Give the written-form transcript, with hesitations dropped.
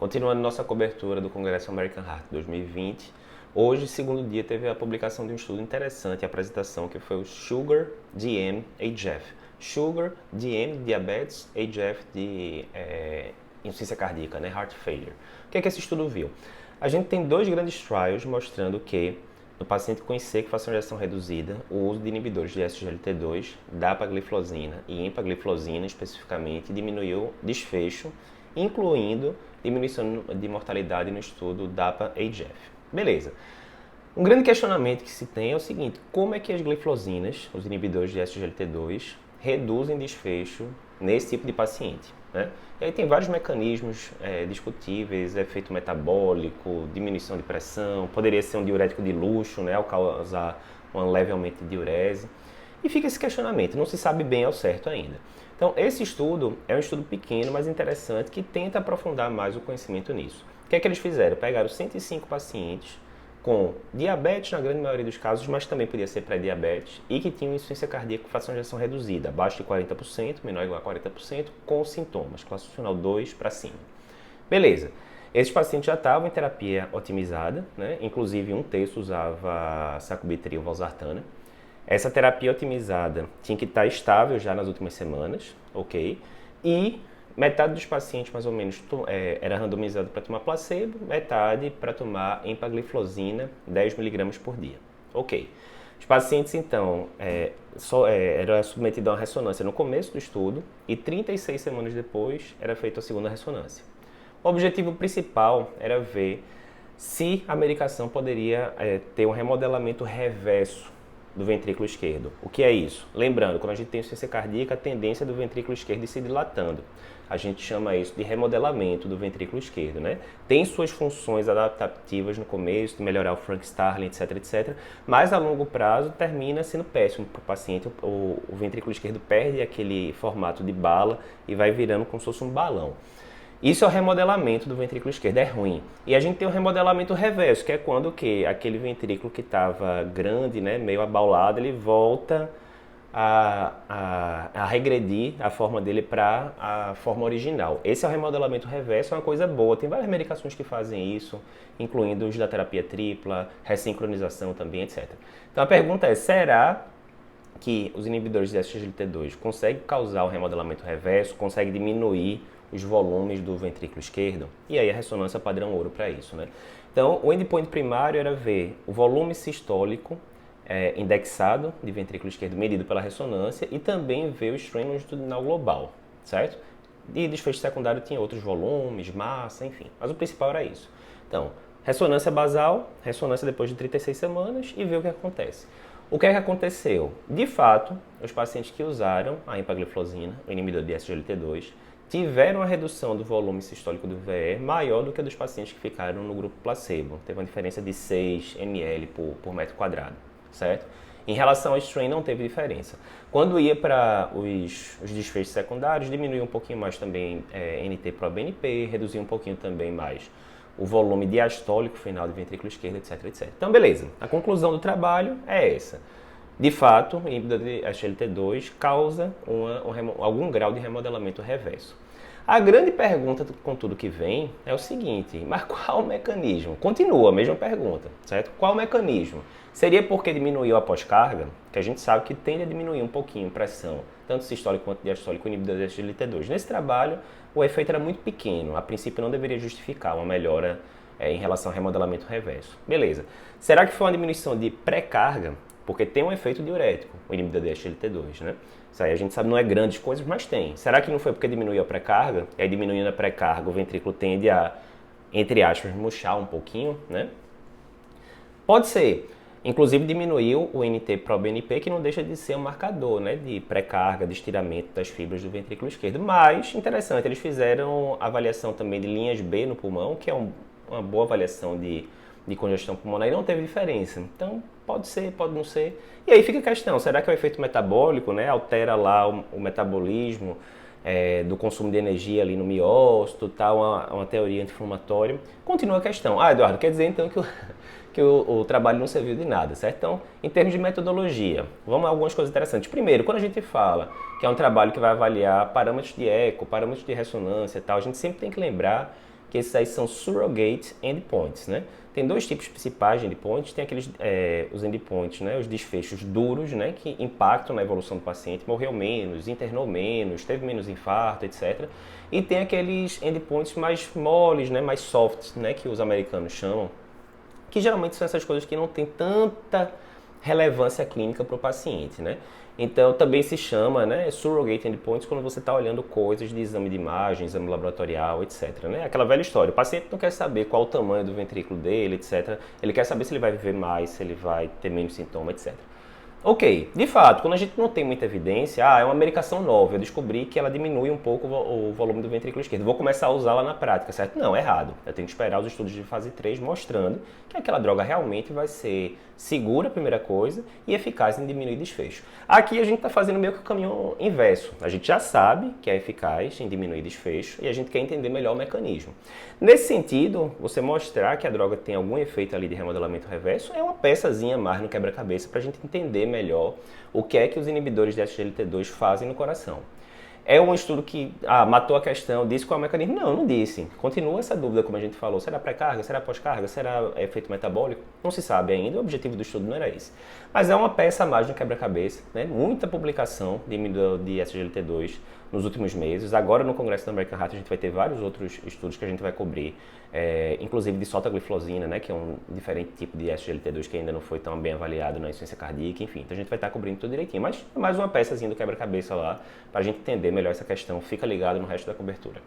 Continuando nossa cobertura do Congresso American Heart 2020, hoje, segundo dia, teve a publicação de um estudo interessante, a apresentação, que foi o Sugar, DM, HF. Sugar, DM, diabetes, HF de insuficiência cardíaca, né? Heart failure. O que é que esse estudo viu? A gente tem dois grandes trials mostrando que no paciente com IC com fração de ejeção reduzida, o uso de inibidores de SGLT2, dapagliflozina e empagliflozina especificamente, diminuiu desfecho, incluindo diminuição de mortalidade no estudo DAPA-HF. Beleza. Um grande questionamento que se tem é o seguinte: como é que as gliflozinas, os inibidores de SGLT2, reduzem desfecho nesse tipo de paciente, né? E aí tem vários mecanismos discutíveis, efeito metabólico, diminuição de pressão, poderia ser um diurético de luxo, né, ao causar um leve aumento de diurese. E fica esse questionamento, não se sabe bem ao certo ainda. Então, esse estudo é um estudo pequeno, mas interessante, que tenta aprofundar mais o conhecimento nisso. O que é que eles fizeram? Pegaram 105 pacientes com diabetes, na grande maioria dos casos, mas também podia ser pré-diabetes, e que tinham insuficiência cardíaca com fração de ejeção reduzida, abaixo de 40%, menor ou igual a 40%, com sintomas, classe funcional 2 para cima. Beleza. Esses pacientes já estavam em terapia otimizada, né? Inclusive um terço usava sacubitril ou valsartana. Essa terapia otimizada tinha que estar estável já nas últimas semanas, ok? E metade dos pacientes, mais ou menos, era randomizado para tomar placebo, metade para tomar empagliflozina, 10 mg por dia. Ok. Os pacientes, então, eram submetidos a uma ressonância no começo do estudo e 36 semanas depois era feita a segunda ressonância. O objetivo principal era ver se a medicação poderia ter um remodelamento reverso do ventrículo esquerdo. O que é isso? Lembrando, quando a gente tem insuficiência cardíaca, a tendência do ventrículo esquerdo ir se dilatando. A gente chama isso de remodelamento do ventrículo esquerdo, né? Tem suas funções adaptativas no começo, de melhorar o Frank Starling, etc, etc, mas a longo prazo termina sendo péssimo para o paciente. O ventrículo esquerdo perde aquele formato de bala e vai virando como se fosse um balão. Isso é o remodelamento do ventrículo esquerdo, é ruim. E a gente tem o remodelamento reverso, que é quando aquele ventrículo que estava grande, né, meio abaulado, ele volta a regredir a forma dele para a forma original. Esse é o remodelamento reverso, é uma coisa boa. Tem várias medicações que fazem isso, incluindo os da terapia tripla, ressincronização também, etc. Então a pergunta é, será que os inibidores de SGLT2 conseguem causar o remodelamento reverso, conseguem diminuir os volumes do ventrículo esquerdo? E aí a ressonância padrão ouro para isso, né? Então, o endpoint primário era ver o volume sistólico indexado de ventrículo esquerdo medido pela ressonância e também ver o strain longitudinal global, certo? E desfecho secundário tinha outros volumes, massa, enfim. Mas o principal era isso. Então, ressonância basal, ressonância depois de 36 semanas e ver o que acontece. O que é que aconteceu? De fato, os pacientes que usaram a empagliflozina, o inibidor de SGLT2, tiveram uma redução do volume sistólico do VE maior do que a dos pacientes que ficaram no grupo placebo. Teve uma diferença de 6 ml por metro quadrado, certo? Em relação ao strain, não teve diferença. Quando ia para os desfechos secundários, diminuía um pouquinho mais também NT-proBNP, reduzia um pouquinho também mais o volume diastólico final do ventrículo esquerdo, etc, etc. Então, beleza. A conclusão do trabalho é essa. De fato, o inibidor de SGLT2 causa algum grau de remodelamento reverso. A grande pergunta com tudo que vem é o seguinte: mas qual o mecanismo? Continua a mesma pergunta, certo? Qual o mecanismo? Seria porque diminuiu a pós-carga, que a gente sabe que tende a diminuir um pouquinho a pressão, tanto sistólico quanto diastólico, o inibidor de SGLT2. Nesse trabalho, o efeito era muito pequeno, a princípio não deveria justificar uma melhora em relação ao remodelamento reverso. Beleza. Será que foi uma diminuição de pré-carga? Porque tem um efeito diurético, o inibidor de SGLT2, né? Isso aí a gente sabe não é grandes coisas, mas tem. Será que não foi porque diminuiu a pré-carga? E aí diminuindo a pré-carga, o ventrículo tende a, entre aspas, murchar um pouquinho, né? Pode ser. Inclusive diminuiu o NT-proBNP, que não deixa de ser um marcador, né, de pré-carga, de estiramento das fibras do ventrículo esquerdo. Mas, interessante, eles fizeram avaliação também de linhas B no pulmão, que é uma boa avaliação de congestão pulmonar, e não teve diferença. Então, pode ser, pode não ser. E aí fica a questão, será que é o efeito metabólico, né, altera lá o metabolismo do consumo de energia ali no miócito, tal, uma teoria anti-inflamatória? Continua a questão. Ah, Eduardo, quer dizer então que o trabalho não serviu de nada, certo? Então, em termos de metodologia, vamos a algumas coisas interessantes. Primeiro, quando a gente fala que é um trabalho que vai avaliar parâmetros de eco, parâmetros de ressonância e tal, a gente sempre tem que lembrar que esses aí são surrogate endpoints, né? Tem dois tipos principais de endpoints, tem aqueles, os endpoints, né, os desfechos duros, né, que impactam na evolução do paciente, morreu menos, internou menos, teve menos infarto, etc. E tem aqueles endpoints mais moles, né, mais softs, né, que os americanos chamam, que geralmente são essas coisas que não têm tanta relevância clínica para o paciente, né? Então também se chama, né, surrogate endpoints quando você está olhando coisas de exame de imagem, exame laboratorial, etc. Né? Aquela velha história, o paciente não quer saber qual o tamanho do ventrículo dele, etc. Ele quer saber se ele vai viver mais, se ele vai ter menos sintoma, etc. Ok, de fato, quando a gente não tem muita evidência, é uma medicação nova, eu descobri que ela diminui um pouco o volume do ventrículo esquerdo, vou começar a usá-la na prática, certo? Não, errado. Eu tenho que esperar os estudos de fase 3 mostrando que aquela droga realmente vai ser segura, primeira coisa, e eficaz em diminuir desfecho. Aqui a gente está fazendo meio que o caminho inverso. A gente já sabe que é eficaz em diminuir desfecho e a gente quer entender melhor o mecanismo. Nesse sentido, você mostrar que a droga tem algum efeito ali de remodelamento reverso é uma peçazinha mais no quebra-cabeça para a gente entender melhor o que é que os inibidores de SGLT2 fazem no coração. É um estudo que matou a questão, disse qual é o mecanismo? Não, não disse. Continua essa dúvida, como a gente falou. Será pré-carga? Será pós-carga? Será efeito metabólico? Não se sabe ainda, o objetivo do estudo não era esse. Mas é uma peça a mais no quebra-cabeça, né? Muita publicação de inibidor de SGLT2 nos últimos meses. Agora no Congresso da American Heart a gente vai ter vários outros estudos que a gente vai cobrir, inclusive de sotagliflozina, né? Que é um diferente tipo de SGLT2 que ainda não foi tão bem avaliado na insuficiência cardíaca, enfim. Então a gente vai estar cobrindo tudo direitinho. Mas mais uma peçazinha do quebra-cabeça lá, para a gente entender melhor essa questão. Fica ligado no resto da cobertura.